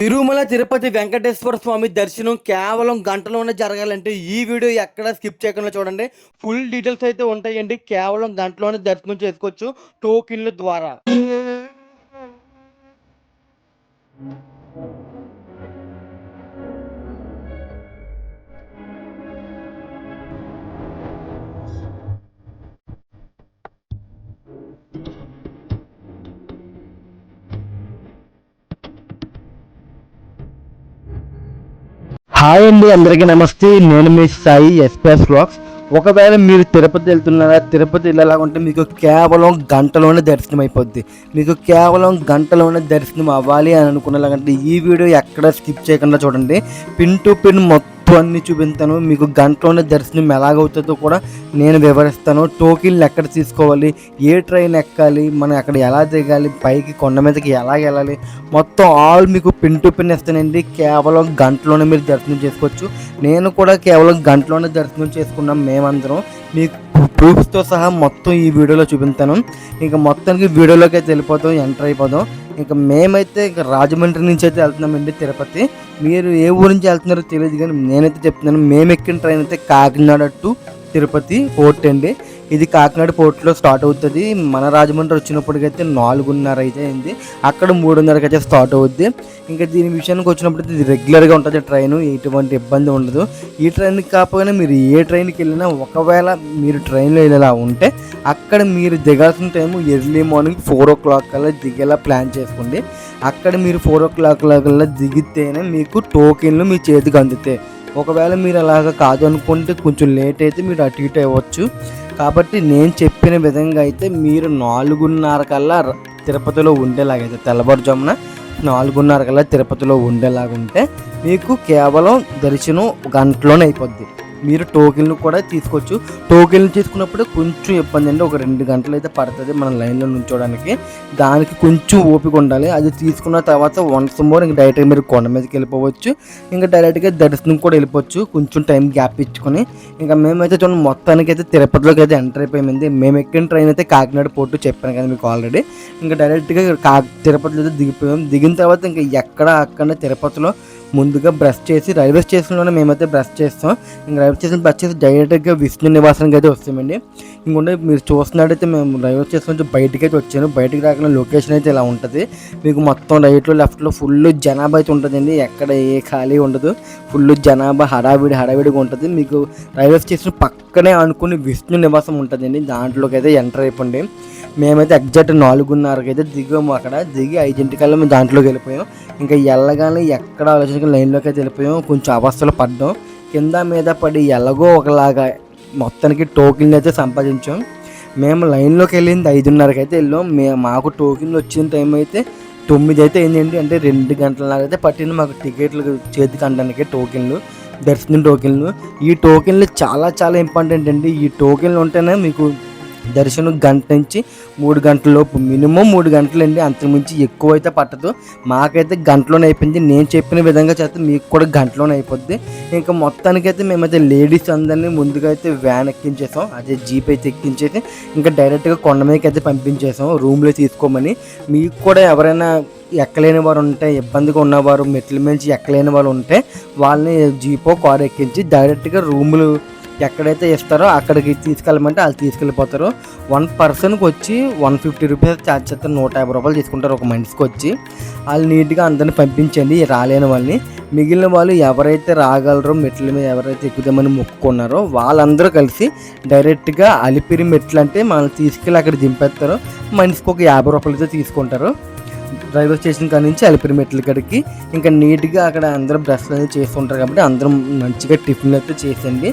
తిరుమల తిరుపతి వెంకటేశ్వర స్వామి దర్శనం కేవలం గంటలోనే జరగాలంటే ఈ వీడియో ఎక్కడ స్కిప్ చేయకుండా చూడండి. ఫుల్ డీటెయిల్స్ అయితే ఉంటాయండి. కేవలం గంటలోనే దర్శనం చేసుకోవచ్చు టోకెన్ల ద్వారా. హాయ్ అండి, అందరికీ నమస్తే. నేను మీ సాయి ఎస్పీఎస్ వ్లాగ్స్. ఒకవేళ మీరు తిరుపతి వెళ్తున్నారా, తిరుపతి వెళ్ళాలంటే మీకు కేవలం గంటలోనే దర్శనం అయిపోద్ది. మీకు కేవలం గంటలోనే దర్శనం అవ్వాలి అని అనుకునేలాగంటే ఈ వీడియో ఎక్కడ స్కిప్ చేయకుండా చూడండి. పిన్ టు పిన్ మొత్తం అన్నీ చూపిస్తాను. మీకు గంటలోనే దర్శనం ఎలాగవుతుందో కూడా నేను వివరిస్తాను. టోకెన్లు ఎక్కడ తీసుకోవాలి, ఏ ట్రైన్ ఎక్కాలి, మనం అక్కడ ఎలా దిగాలి, పైకి కొండ మీదకి ఎలా వెళ్ళాలి, మొత్తం ఆల్ మీకు పిన్ టు పిన్ ఇస్తానండి. కేవలం గంటలోనే మీరు దర్శనం చేసుకోవచ్చు. నేను కూడా కేవలం గంటలోనే దర్శనం చేసుకున్నాం మేమందరం. మీకు ప్రూఫ్స్తో సహా మొత్తం ఈ వీడియోలో చూపిస్తాను. ఇంకా మొత్తానికి వీడియోలోకి అయితే వెళ్ళిపోతాం, ఎంటర్ అయిపోదాం. ఇంకా మేమైతే ఇంకా రాజమండ్రి నుంచి అయితే వెళ్తున్నామండి తిరుపతి. మీరు ఏ ఊరు నుంచి వెళ్తున్నారో తెలియదు, కానీ నేనైతే చెప్తున్నాను. మేము ఎక్కిన ట్రైన్ అయితే కాకినాడ టు తిరుపతి పోర్ట్ అండి. ఇది కాకినాడ పోర్ట్లో స్టార్ట్ అవుతుంది. మన రాజమండ్రి వచ్చినప్పటికైతే 4:30 అయితే అయింది. అక్కడ 3:30కి అయితే స్టార్ట్ అవుద్ది. ఇంకా దీని విషయానికి వచ్చినప్పుడు ఇది రెగ్యులర్గా ఉంటుంది ట్రైను, ఎటువంటి ఇబ్బంది ఉండదు. ఈ ట్రైన్కి కాకపోయినా మీరు ఏ ట్రైన్కి వెళ్ళినా, ఒకవేళ మీరు ట్రైన్లో వెళ్ళేలా ఉంటే అక్కడ మీరు దిగాల్సిన టైము ఎర్లీ మార్నింగ్ 4 o'clock కల్లా దిగేలా ప్లాన్ చేసుకోండి. అక్కడ మీరు 4 o'clock కల్లా దిగితేనే మీకు టోకెన్లు మీ చేతికి అందుతాయి. ఒకవేళ మీరు అలాగ కాదు అనుకుంటే కొంచెం లేట్ అయితే మీరు అటు ఇటు అవ్వచ్చు. కాబట్టి నేను చెప్పిన విధంగా అయితే మీరు 4:30 కల్లా తిరుపతిలో ఉండేలాగైతే, తెల్లవారుజామున 4:30 కల్లా తిరుపతిలో ఉండేలాగుంటే మీకు కేవలం దర్శనం గంటలోనే అయిపోద్ది. మీరు టోకెన్లు కూడా తీసుకోవచ్చు. టోకెన్లు తీసుకున్నప్పుడు కొంచెం ఇబ్బంది అండి, ఒక 2 గంటలు అయితే పడుతుంది మన లైన్లో నుంచోడానికి. దానికి కొంచెం ఓపిక ఉండాలి. అది తీసుకున్న తర్వాత వన్స్ మోర్ ఇంకా డైరెక్ట్గా మీరు కొండ మీదకి వెళ్ళిపోవచ్చు. ఇంకా డైరెక్ట్గా దర్శనం కూడా వెళ్ళిపోవచ్చు, కొంచెం టైం గ్యాప్ ఇచ్చుకొని. ఇంకా మేమైతే చూడండి మొత్తానికి అయితే తిరుపతిలోకి అయితే ఎంటర్ అయిపోయింది. మేము ఎక్కిన ట్రైన్ అయితే కాకినాడ పోర్టు చెప్పాను కదా మీకు ఆల్రెడీ. ఇంకా డైరెక్ట్గా తిరుపతిలో అయితే దిగిపోయాం. దిగిన తర్వాత ఇంకా అక్కడ తిరుపతిలో ముందుగా బ్రష్ చేసి, రైల్వే స్టేషన్లోనే మేమైతే బ్రష్ చేస్తాం. ఇంకా రైల్వే స్టేషన్ బ్రష్ చేసి డైరెక్ట్గా విష్ణు నివాసానికి అయితే వస్తామండి. ఇంకొంటే మీరు చూస్తున్నట్టయితే మేము రైల్వే స్టేషన్ నుంచి బయటకి అయితే వచ్చాను. బయటికి రాకుండా లొకేషన్ అయితే ఇలా ఉంటుంది. మీకు మొత్తం రైట్లో లెఫ్ట్లో ఫుల్ జనాభా అయితే ఉంటుందండి. ఎక్కడ ఏ ఖాళీ ఉండదు, ఫుల్ జనాభా హడావిడిగా ఉంటుంది. మీకు రైల్వే స్టేషన్ పక్కనే అనుకుని విష్ణు నివాసం ఉంటుందండి. దాంట్లోకి అయితే ఎంటర్ అయిపోండి. మేమైతే ఎగ్జాక్ట్ 4:30కి అయితే దిగాము. అక్కడ దిగి 5 మేము దాంట్లోకి వెళ్ళిపోయాం. ఇంకా వెళ్ళగానే ఎక్కడ ఆలోచించక లైన్లోకి అయితే వెళ్ళిపోయాం. కొంచెం అవస్థలు పడ్డాం, కింద మీద పడి ఎలాగో ఒకలాగా మొత్తానికి టోకెన్లు అయితే సంపాదించాం. మేము లైన్లోకి వెళ్ళింది 5:30కి అయితే వెళ్ళాం. మాకు టోకెన్లు వచ్చిన టైం అయితే 9 అయితే అయిందండి. అంటే 2 గంటలలాగా అయితే పట్టింది మాకు టికెట్లు చేతికి అనడానికి. టోకెన్లు, దర్శనం టోకెన్లు. ఈ టోకెన్లు చాలా ఇంపార్టెంట్ అండి. ఈ టోకెన్లు ఉంటేనే మీకు దర్శనం గంట నుంచి 3 గంటల లోపు, మినిమం 3 గంటలండి, అంతకుమించి ఎక్కువ అయితే పట్టదు. మాకైతే గంటలోనే అయిపోయింది. నేను చెప్పిన విధంగా చేస్తే మీకు కూడా గంటలోనే అయిపోద్ది. ఇంకా మొత్తానికైతే మేమైతే లేడీస్ అందరినీ ముందుగా అయితే వ్యాన్ ఎక్కించేసాం. అదే జీప్ అయితే ఎక్కించేసి ఇంకా డైరెక్ట్గా కొండ మీదకి అయితే పంపించేసాం రూమ్లో తీసుకోమని. మీకు కూడా ఎవరైనా ఎక్కలేని వారు ఉంటే, ఇబ్బందిగా ఉన్నవారు, మెట్ల మించి ఎక్కలేని వాళ్ళు ఉంటే వాళ్ళని జీపో కారు ఎక్కించి డైరెక్ట్గా రూములు ఎక్కడైతే ఇస్తారో అక్కడికి తీసుకెళ్ళమంటే వాళ్ళు తీసుకెళ్ళిపోతారు. 1 పర్సన్కి వచ్చి 150 రూపీస్ ఛార్జ్ చేస్తారు. 150 రూపాయలు తీసుకుంటారు ఒక మనిషికి వచ్చి. వాళ్ళు నీట్గా అందరిని పంపించండి, రాలేని వాళ్ళని. మిగిలిన వాళ్ళు ఎవరైతే రాగలరో, మెట్ల మీద ఎవరైతే ఎక్కుదామని మొక్కుకున్నారో వాళ్ళందరూ కలిసి డైరెక్ట్గా అలిపిరి మెట్లు అంటే మనం తీసుకెళ్ళి అక్కడ దింపేస్తారు. మనిషికి ఒక 50 రూపాయలు అయితే తీసుకుంటారు. రైల్వే స్టేషన్ కాడ నుంచి అలిపిరి మెట్ల కాడికి. ఇంకా నీట్గా అక్కడ అందరూ బ్రష్లు అనేది చేస్తుంటారు కాబట్టి అందరం మంచిగా టిఫిన్లు అయితే చేసండి.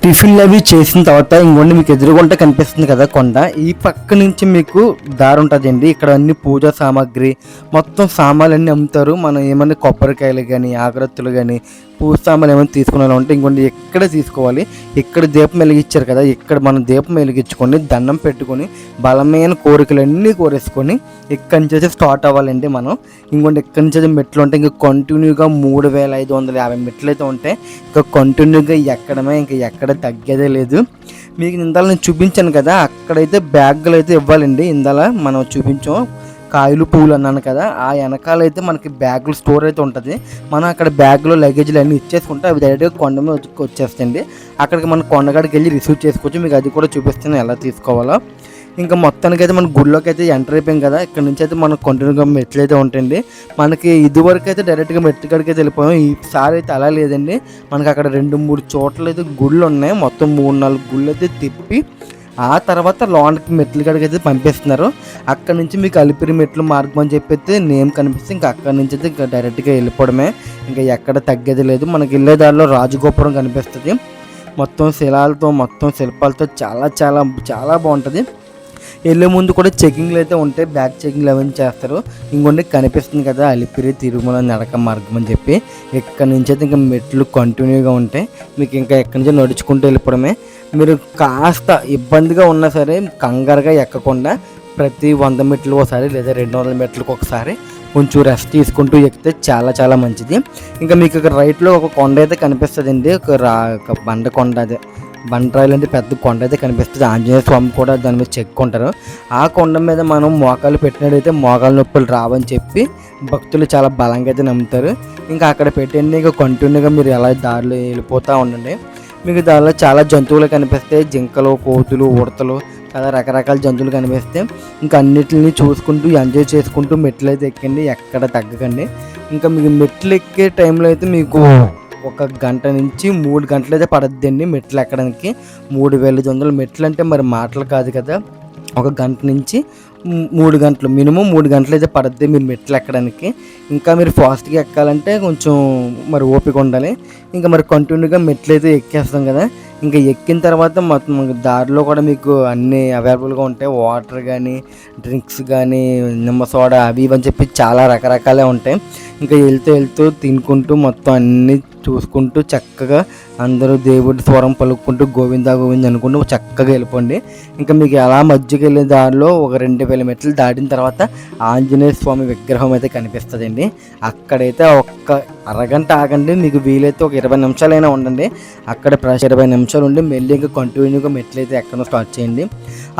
టిఫిన్లు అవి చేసిన తర్వాత ఇంకోండి మీకు ఎదురుగుంట కనిపిస్తుంది కదా కొండ, ఈ పక్క నుంచి మీకు దారి ఉంటుందండి. ఇక్కడ అన్ని పూజా సామాగ్రి, మొత్తం సామాన్లు అన్నీ అమ్ముతారు. మనం ఏమన్నా కొబ్బరికాయలు కానీ, ఆగరత్తులు కానీ, పూజ సామాన్లు ఏమైనా తీసుకునేలా ఉంటే ఇంకోండి ఎక్కడ తీసుకోవాలి. ఇక్కడ దీపం వెలిగించారు కదా, ఇక్కడ మనం దీపం వెలిగించుకొని దండం పెట్టుకొని బలమైన కోరికలన్నీ కోరేసుకొని ఇక్కడి నుంచి స్టార్ట్ అవ్వాలండి మనం. ఇంకోటి ఇక్కడి నుంచి మెట్లు ఉంటాయి. ఇంకా కంటిన్యూగా 3550 మెట్లు అయితే ఉంటాయి. ఇంకా కంటిన్యూగా ఎక్కడమే, ఇంకా ఎక్కడ తగ్గేదే లేదు. మీకు ఇందాల నేను చూపించాను కదా, అక్కడైతే బ్యాగులు అయితే ఇవ్వాలండి. ఇందాల మనం చూపించాం కాయలు పూలు అన్నాను కదా, ఆ వెనకాల అయితే మనకి బ్యాగులు స్టోర్ అయితే ఉంటుంది. మనం అక్కడ బ్యాగ్లో లగేజ్లు అన్నీ ఇచ్చేసుకుంటే అవి డైరెక్ట్గా కొండ మీద వచ్చేస్తాయండి. అక్కడికి మనం కొండగాడికి వెళ్ళి రిసీవ్ చేసుకోవచ్చు. మీకు అది కూడా చూపిస్తాను ఎలా తీసుకోవాలో. ఇంకా మొత్తానికి అయితే మన గుడిలోకి అయితే ఎంటర్ అయిపోయాం కదా, ఇక్కడ నుంచి అయితే మనకు కంటిన్యూగా మెట్లు అయితే ఉంటాయండి. మనకి ఇదివరకు అయితే డైరెక్ట్గా మెట్లు కాడికి అయితే వెళ్ళిపోయాం. ఈసారి అయితే అలా లేదండి, మనకి అక్కడ 2-3 చోట్ల అయితే గుళ్ళు ఉన్నాయి. మొత్తం 3-4 గుళ్ళు అయితే తిప్పి ఆ తర్వాత లోనికి మెట్ల కాడికి అయితే పంపిస్తున్నారు. అక్కడ నుంచి మీకు అలిపిరి మెట్లు మార్గం అని చెప్పి నేమ్ కనిపిస్తే ఇంకా అక్కడ నుంచి అయితే ఇంకా డైరెక్ట్గా వెళ్ళిపోవడమే, ఇంకా ఎక్కడ తగ్గేది లేదు. మనకి వెళ్ళే దారిలో రాజగోపురం కనిపిస్తుంది, మొత్తం శిలాలతో మొత్తం శిల్పాలతో చాలా చాలా చాలా బాగుంటుంది. వెళ్ళే ముందు కూడా చెకింగ్లు అయితే ఉంటాయి, బ్యాగ్ చెకింగ్లు అవన్నీ చేస్తారు. ఇంకొండి కనిపిస్తుంది కదా అలిపిరి తిరుమల నడక మార్గం అని చెప్పి, ఎక్కడి నుంచి అయితే ఇంకా మెట్లు కంటిన్యూగా ఉంటాయి. మీకు ఇంకా ఎక్కడి నుంచి నడుచుకుంటూ వెళ్ళిపోవడమే. మీరు కాస్త ఇబ్బందిగా ఉన్నా సరే కంగారుగా ఎక్కకుండా ప్రతి 100 మెట్లు ఒకసారి లేదా 200 మెట్లకు ఒకసారి కొంచెం రెస్ట్ తీసుకుంటూ ఎక్కితే చాలా చాలా మంచిది. ఇంకా మీకు ఇక్కడ రైట్లో ఒక కొండ అయితే కనిపిస్తుందండి, ఒక బండ కొండ, అదే బండరాయిలు అంటే పెద్ద కొండ అయితే కనిపిస్తుంది. ఆంజనేయ స్వామి కూడా దాని మీద చెక్కుంటారు. ఆ కొండ మీద మనం మోకాలు పెట్టినట్టయితే మోకాలు నొప్పులు రావని చెప్పి భక్తులు చాలా బలంగా అయితే నమ్ముతారు. ఇంకా అక్కడ పెట్టండి, ఇంకా కంటిన్యూగా మీరు ఎలా దారిలో వెళ్ళిపోతూ ఉండండి. మీకు దారిలో చాలా జంతువులు కనిపిస్తాయి, జింకలు, కోతులు, ఉడతలు, చాలా రకరకాల జంతువులు కనిపిస్తాయి. ఇంకా అన్నిటిని చూసుకుంటూ ఎంజాయ్ చేసుకుంటూ మెట్లు అయితే ఎక్కండి, ఎక్కడ తగ్గకండి. ఇంకా మీకు మెట్లు ఎక్కే టైంలో అయితే మీకు 1 గంట నుంచి 3 గంటలు అయితే పడద్దండి మెట్లు ఎక్కడానికి. 3500 మెట్లు అంటే మరి మాటలు కాదు కదా. 1 గంట నుంచి 3 గంటలు, మినిమం 3 గంటలు అయితే పడద్ది మీరు మెట్లు ఎక్కడానికి. ఇంకా మీరు ఫాస్ట్గా ఎక్కాలంటే కొంచెం మరి ఓపిక ఉండాలి. ఇంకా మరి కంటిన్యూగా మెట్లు అయితే ఎక్కేస్తాం కదా. ఇంకా ఎక్కిన తర్వాత మొత్తం దారిలో కూడా మీకు అన్నీ అవైలబుల్గా ఉంటాయి. వాటర్ కానీ, డ్రింక్స్ కానీ, నిమ్మ సోడా అవి ఇవని చెప్పి చాలా రకరకాలే ఉంటాయి. ఇంకా వెళ్తూ తినుకుంటూ మొత్తం అన్నీ చూసుకుంటూ చక్కగా అందరూ దేవుడి స్వరం పలుకుంటూ గోవిందా గోవింద అనుకుంటూ చక్కగా వెళ్ళిపోండి. ఇంకా మీకు ఎలా మధ్యకి వెళ్ళే దారిలో ఒక 2000 మెట్లు దాటిన తర్వాత ఆంజనేయ స్వామి విగ్రహం అయితే కనిపిస్తుందండి. అక్కడైతే ఒక్క అరగంట ఆగండి, మీకు వీలైతే ఒక 20 నిమిషాలైనా ఉండండి. అక్కడ 20 నిమిషాలు ఉండి మళ్ళీ ఇంకా కంటిన్యూగా మెట్లు అయితే ఎక్కడో స్టార్ట్ చేయండి.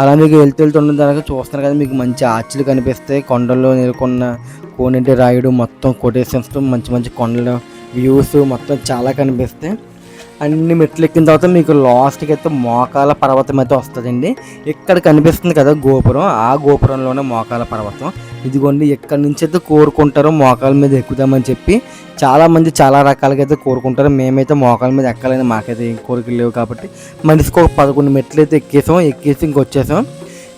అలా మీకు వెళ్తుండడం ద్వారా చూస్తున్నారు కదా, మీకు మంచి ఆర్చులు కనిపిస్తాయి. కొండల్లో నెలకొన్న కోనేటి రాయుడు మొత్తం కొటేషన్స్తో మంచి మంచి కొండల వ్యూస్ మొత్తం చాలా కనిపిస్తాయి. అన్ని మెట్లు ఎక్కిన తర్వాత మీకు లాస్ట్కి అయితే మోకాల పర్వతం అయితే వస్తుందండి. ఇక్కడ కనిపిస్తుంది కదా గోపురం, ఆ గోపురంలోనే మోకాల పర్వతం. ఇదిగోండి, ఎక్కడి నుంచి అయితే కోరుకుంటారో మోకాల మీద ఎక్కుదామని చెప్పి చాలామంది చాలా రకాలుగా అయితే కోరుకుంటారు. మేమైతే మోకాల మీద ఎక్కాలని మాకైతే ఏం కోరికలు లేవు కాబట్టి మనిషికి ఒక 11 మెట్లు అయితే ఎక్కేసి ఇంకొచ్చేసాం.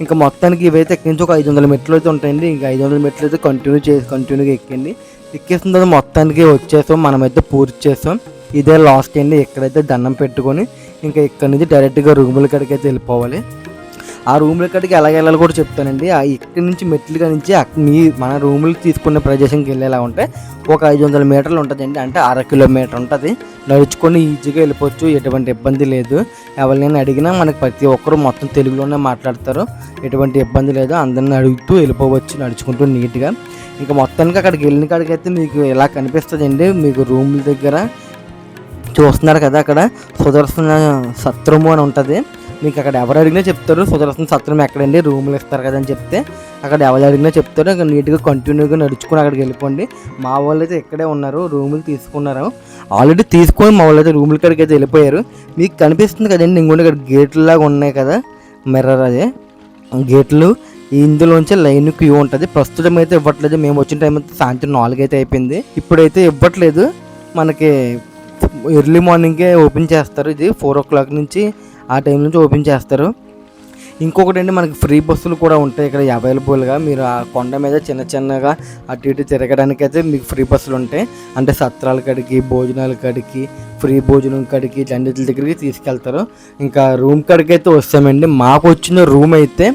ఇంకా మొత్తానికి ఇవైతే ఎక్కించి ఒక 500 మెట్లు అయితే ఉంటాయండి. ఇంకా 500 మెట్లు అయితే కంటిన్యూగా ఎక్కండి. ఎక్కేసిన తర్వాత మొత్తానికి వచ్చేసాం, మనమైతే పూర్తి చేసాం. ఇదే లాస్ట్ అండి. ఎక్కడైతే దండం పెట్టుకొని ఇంకా ఇక్కడ నుంచి డైరెక్ట్గా రూముల కాడికి అయితే వెళ్ళిపోవాలి. ఆ రూముల కాడికి ఎలా వెళ్ళాలి కూడా చెప్తానండి. ఇక్కడి నుంచి మెట్లుగా నుంచి మన రూములు తీసుకునే ప్రదేశంకి వెళ్ళేలా ఉంటే ఒక 500 మీటర్లు ఉంటుందండి, అంటే 1/2 కిలోమీటర్ ఉంటుంది. నడుచుకొని ఈజీగా వెళ్ళిపోవచ్చు, ఎటువంటి ఇబ్బంది లేదు. ఎవరినైనా అడిగినా మనకి ప్రతి ఒక్కరు మొత్తం తెలుగులోనే మాట్లాడతారు, ఎటువంటి ఇబ్బంది లేదు. అందరిని అడుగుతూ వెళ్ళిపోవచ్చు నడుచుకుంటూ నీట్గా. ఇంకా మొత్తానికి అక్కడికి వెళ్ళిన కాడికి అయితే మీకు ఎలా కనిపిస్తుందండి, మీకు రూముల దగ్గర చూస్తున్నారు కదా, అక్కడ సుదర్శన సత్రము అని ఉంటుంది. మీకు అక్కడ ఎవరు అడిగినా చెప్తారు సుదర్శన సత్రం ఎక్కడండి, రూములు ఇస్తారు కదా అని చెప్తే అక్కడ ఎవరు అడిగినా చెప్తారు. అక్కడ నీట్గా కంటిన్యూగా నడుచుకొని అక్కడికి వెళ్ళిపోండి. మా వాళ్ళు అయితే ఇక్కడే ఉన్నారు, రూములు తీసుకున్నారు ఆల్రెడీ, తీసుకొని మా వాళ్ళు అయితే రూముల కాడికి అయితే వెళ్ళిపోయారు. మీకు కనిపిస్తుంది కదండి ఇంకొండి ఇక్కడ గేట్లు లాగా ఉన్నాయి కదా, మిర్రర్ అదే గేట్లు. ఇందులోంచి లైన్ క్యూ ఉంటుంది. ప్రస్తుతం అయితే ఇవ్వట్లేదు, మేము వచ్చిన టైం అయితే సాయంత్రం 4 అయితే అయిపోయింది. ఇప్పుడైతే ఇవ్వట్లేదు, మనకి ఎర్లీ మార్నింగే ఓపెన్ చేస్తారు. ఇది 4 o'clock నుంచి ఆ టైం నుంచి ఓపెన్ చేస్తారు. ఇంకొకటి అండి, మనకి ఫ్రీ బస్సులు కూడా ఉంటాయి ఇక్కడ అవైలబుల్గా. మీరు ఆ కొండ మీద చిన్నగా అటు ఇటు తిరగడానికి అయితే మీకు ఫ్రీ బస్సులు ఉంటాయి. అంటే సత్రాల కాడికి, భోజనాల కాడికి, ఫ్రీ భోజనం కాడికి, అన్నిటి దగ్గరికి తీసుకెళ్తారు. ఇంకా రూమ్ కాడికి అయితే వస్తామండి. మాకు వచ్చిన రూమ్ అయితే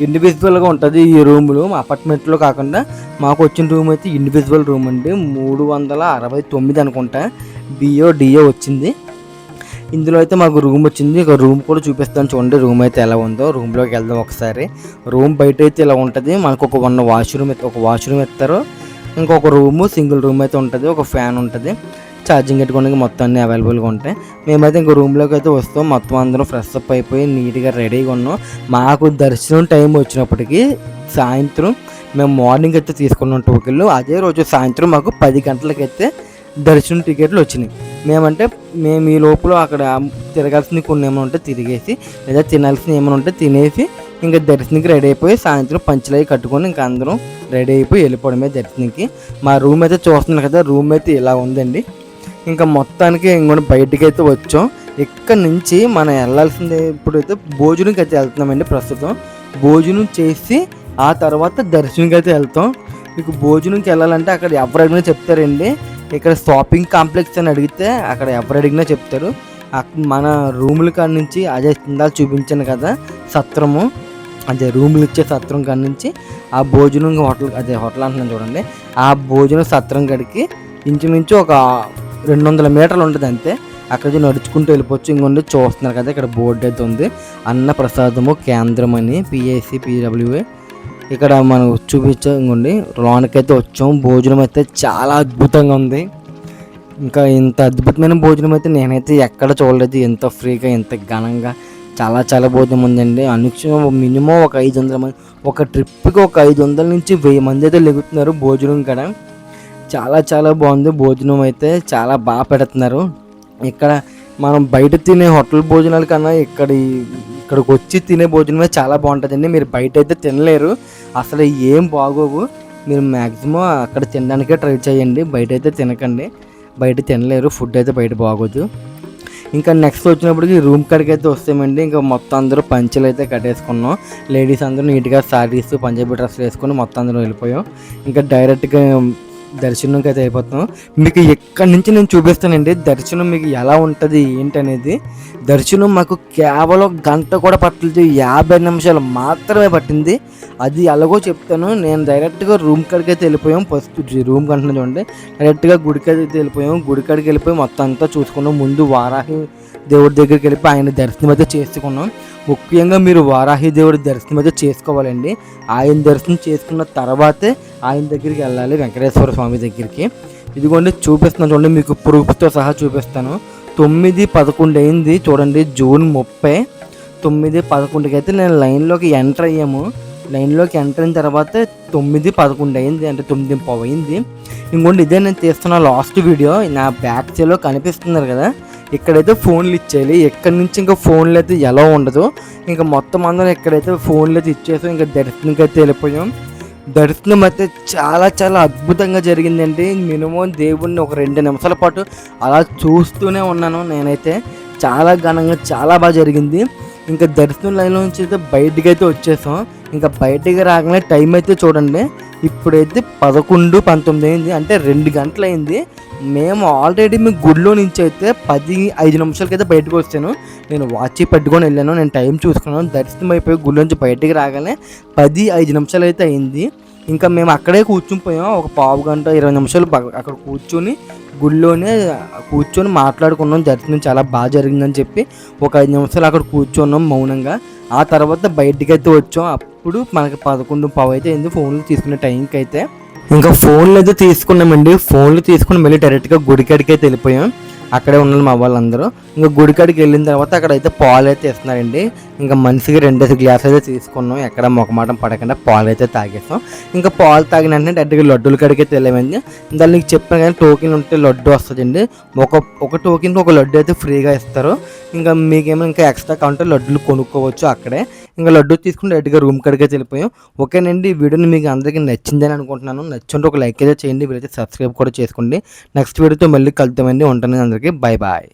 ఇండివిజువల్గా ఉంటుంది. ఈ రూములు అపార్ట్మెంట్లో కాకుండా మాకు వచ్చిన రూమ్ అయితే ఇండివిజువల్ రూమ్ అండి. 369 అనుకుంటా డిఓ వచ్చింది. ఇందులో అయితే మాకు రూమ్ వచ్చింది. ఒక రూమ్ కూడా చూపిస్తాను చూడండి, రూమ్ అయితే ఎలా ఉందో. రూమ్లోకి వెళ్దాం ఒకసారి. రూమ్ బయట అయితే ఇలా ఉంటుంది. మనకు ఒక వాష్రూమ్ ఇస్తారు. ఇంకొక రూము సింగిల్ రూమ్ అయితే ఉంటుంది. ఒక ఫ్యాన్ ఉంటుంది, ఛార్జింగ్ పెట్టుకోవడానికి మొత్తం అన్నీ అవైలబుల్గా ఉంటాయి. మేమైతే ఇంకో రూమ్లోకి అయితే వస్తాం. మొత్తం అందరం ఫ్రెష్ అప్ అయిపోయి నీట్గా రెడీగా ఉన్నాం. మాకు దర్శనం టైం వచ్చినప్పటికీ సాయంత్రం మేము మార్నింగ్ అయితే తీసుకున్నాం టోకెన్లు. అదే రోజు సాయంత్రం మాకు 10 గంటలకైతే దర్శనం టికెట్లు వచ్చినాయి. మేము ఈ లోపల అక్కడ తిరగాల్సింది కొన్ని ఏమైనా ఉంటే తిరిగేసి, లేదా తినాల్సింది ఏమైనా ఉంటే తినేసి ఇంకా దర్శనంకి రెడీ అయిపోయి సాయంత్రం పంచలవి కట్టుకొని ఇంకా అందరం రెడీ అయిపోయి వెళ్ళిపోవడమే దర్శనంకి. మా రూమ్ అయితే చూస్తున్నారు కదా, రూమ్ అయితే ఇలా ఉందండి. ఇంకా మొత్తానికి ఇంకొన్ని బయటికి అయితే వచ్చాం. ఇక్కడ నుంచి మనం వెళ్ళాల్సిందే ఇప్పుడైతే భోజనంకి అయితే వెళ్తున్నామండి. ప్రస్తుతం భోజనం చేసి ఆ తర్వాత దర్శనంకి అయితే వెళ్తాం. మీకు భోజనంకి వెళ్ళాలంటే అక్కడ ఎవరు అడిగినా చెప్తారండి. ఇక్కడ షాపింగ్ కాంప్లెక్స్ అని అడిగితే అక్కడ ఎవరు అడిగినా చెప్తారు. మన రూముల కాడ నుంచి అదే కింద చూపించాను కదా సత్రము, అదే రూములు ఇచ్చే సత్రం కాడ నుంచి ఆ భోజనం హోటల్ అంటున్నాను చూడండి, ఆ భోజనం సత్రం కాడికి ఇంచుమించు ఒక 200 మీటర్లు ఉంటుంది అంతే. అక్కడ నుంచి నడుచుకుంటూ వెళ్ళిపోవచ్చు. ఇంకొండి చూస్తున్నారు కదా ఇక్కడ బోర్డు అయితే ఉంది, అన్న ప్రసాదము కేంద్రం అని, పిఏసి పిడబ్ల్యూఏ. ఇక్కడ మనం చూపించాం. ఇంకోండి లోనకైతే వచ్చాం. భోజనం అయితే చాలా అద్భుతంగా ఉంది. ఇంకా ఇంత అద్భుతమైన భోజనం అయితే నేనైతే ఎక్కడ చూడలేదు. ఎంత ఫ్రీగా, ఎంత ఘనంగా, చాలా చాలా భోజనం ఉందండి. అనుక్షణం మినిమం ఒక 500 మంది, ఒక ట్రిప్కి ఒక 500 నుంచి 1000 మంది అయితే లెగుతున్నారు భోజనం కాడ. చాలా చాలా బాగుంది భోజనం అయితే, చాలా బాగా పెడుతున్నారు. ఇక్కడ మనం బయట తినే హోటల్ భోజనాల కన్నా ఇక్కడికి వచ్చి తినే భోజనమే చాలా బాగుంటుందండి. మీరు బయట అయితే తినలేరు, అసలు ఏం బాగోవు. మీరు మ్యాక్సిమం అక్కడ తినడానికే ట్రై చేయండి, బయట అయితే తినకండి. బయట తినలేరు, ఫుడ్ అయితే బయట బాగోదు. ఇంకా నెక్స్ట్ వచ్చినప్పటికి రూమ్ కాడికి అయితే వస్తామండి. ఇంకా మొత్తం అందరూ పంచెలు అయితే కట్టేసుకున్నాం. లేడీస్ అందరూ నీట్గా శారీస్ పంజాబీ డ్రెస్సులు వేసుకొని మొత్తం అందరూ వెళ్ళిపోయాం. ఇంకా డైరెక్ట్గా దర్శనంకి అయితే అయిపోతాం. మీకు ఎక్కడి నుంచి నేను చూపిస్తానండి దర్శనం మీకు ఎలా ఉంటుంది ఏంటనేది. దర్శనం మాకు కేవలం గంట కూడా పట్టలేదు, 50 నిమిషాలు మాత్రమే పట్టింది. అది ఎలాగో చెప్తాను. నేను డైరెక్ట్గా రూమ్ కాడికి అయితే వెళ్ళిపోయాం. ఫస్ట్ రూమ్ కంటున్నా చూడండి, డైరెక్ట్గా గుడికాడికి అయితే వెళ్ళిపోయాం. గుడికాడికి వెళ్ళిపోయి మొత్తం అంతా చూసుకున్నాం. ముందు వారాహి దేవుడి దగ్గరికి వెళ్ళిపోయి ఆయన దర్శనం అయితే చేసుకున్నాం. ముఖ్యంగా మీరు వారాహి దేవుడి దర్శనం అయితే చేసుకోవాలండి. ఆయన దర్శనం చేసుకున్న తర్వాతే ఆయన దగ్గరికి వెళ్ళాలి, వెంకటేశ్వర స్వామి దగ్గరికి. ఇదిగోండి చూపిస్తున్నాను చూడండి, మీకు ప్రూఫ్తో సహా చూపిస్తాను. 9:11 అయింది చూడండి, జూన్ 30. 9:11కి అయితే నేను లైన్లోకి ఎంటర్ అయ్యాము. లైన్లోకి ఎంటర్ అయిన తర్వాత 9:11 అయింది, అంటే 9:15 అయింది. ఇంకోండి ఇదే నేను తీస్తున్న లాస్ట్ వీడియో. నా బ్యాక్ సైడ్లో కనిపిస్తున్నారు కదా, ఇక్కడైతే ఫోన్లు ఇచ్చేయాలి. ఎక్కడి నుంచి ఇంకా ఫోన్లు అయితే ఎలా ఉండదు. ఇంకా మొత్తం అందరం ఇక్కడైతే ఫోన్లు అయితే ఇచ్చేసాం. ఇంకా దర్శనంకి అయితే వెళ్ళిపోయాం. దర్శనం అయితే చాలా చాలా అద్భుతంగా జరిగిందండి. మినిమం దేవుణ్ణి ఒక 2 నిమిషాల పాటు అలా చూస్తూనే ఉన్నాను నేనైతే. చాలా ఘనంగా చాలా బాగా జరిగింది. ఇంకా దర్శనం లైన్లో నుంచి అయితే బయటికి అయితే వచ్చేసాం. ఇంకా బయటికి రాగానే టైం అయితే చూడండి, ఇప్పుడైతే 11:19 అయింది, అంటే 2 గంటలు అయింది. మేము ఆల్రెడీ మీ గుడిలో నుంచి అయితే 10-5 నిమిషాలకైతే బయటకు వచ్చాను. నేను వాచ్ పెట్టుకొని వెళ్ళాను, నేను టైం చూసుకున్నాను. దర్శనం అయిపోయి గుడి నుంచి బయటికి రాగానే 10-5 నిమిషాలు అయితే అయింది. ఇంకా మేము అక్కడే కూర్చునిపోయాం. ఒక 15 గంట 20 నిమిషాలు అక్కడ గుడిలోనే కూర్చొని మాట్లాడుకున్నాం. దర్శనం చాలా బాగా జరిగిందని చెప్పి ఒక 5 నిమిషాలు అక్కడ కూర్చున్నాం మౌనంగా. ఆ తర్వాత బయటికి అయితే వచ్చాం. అప్పుడు మనకి 11:15 అయితే అయింది ఫోన్లు తీసుకునే టైంకి అయితే. ఇంకా ఫోన్లు అయితే తీసుకున్నామండి. ఫోన్లు తీసుకుని మళ్ళీ డైరెక్ట్గా గుడికాడికి అయితే వెళ్ళిపోయాం. అక్కడే ఉన్నారు మా వాళ్ళందరూ. ఇంకా గుడికాడికి వెళ్ళిన తర్వాత అక్కడ అయితే పాలు అయితే ఇస్తున్నారండి. ఇంకా మనిషికి 2 గ్లాసులు అయితే తీసుకున్నాం. ఎక్కడ మొకమాటం పడకుండా పాలు అయితే తాగేస్తాం. ఇంకా పాలు తాగిన వెంటనే డైరెక్ట్గా లడ్డూల కాడికి అయితే వెళ్ళామండి. దాన్ని నీకు చెప్పాను కానీ టోకెన్ ఉంటే లడ్డు వస్తుందండి. ఒక టోకెన్కి ఒక లడ్డు అయితే ఫ్రీగా ఇస్తారు. ఇంకా మీకేమో ఇంకా ఎక్స్ట్రా కావాలంటే లడ్డులు కొనుక్కోవచ్చు అక్కడే. ఇంకా లడ్డు తీసుకుని డైరెక్ట్గా రూమ్ కాడికి అయితే వెళ్ళిపోయాం. ఓకేనండి, ఈ వీడియోని మీకు అందరికీ నచ్చిందని అనుకుంటున్నాను. నచ్చుంటే ఒక లైక్ అయితే చేయండి, వీలైతే సబ్స్క్రైబ్ కూడా చేసుకోండి. నెక్స్ట్ వీడియోతో మళ్ళీ కలుద్దామండి. ఉంటాను అందరికీ, బాయ్ బాయ్.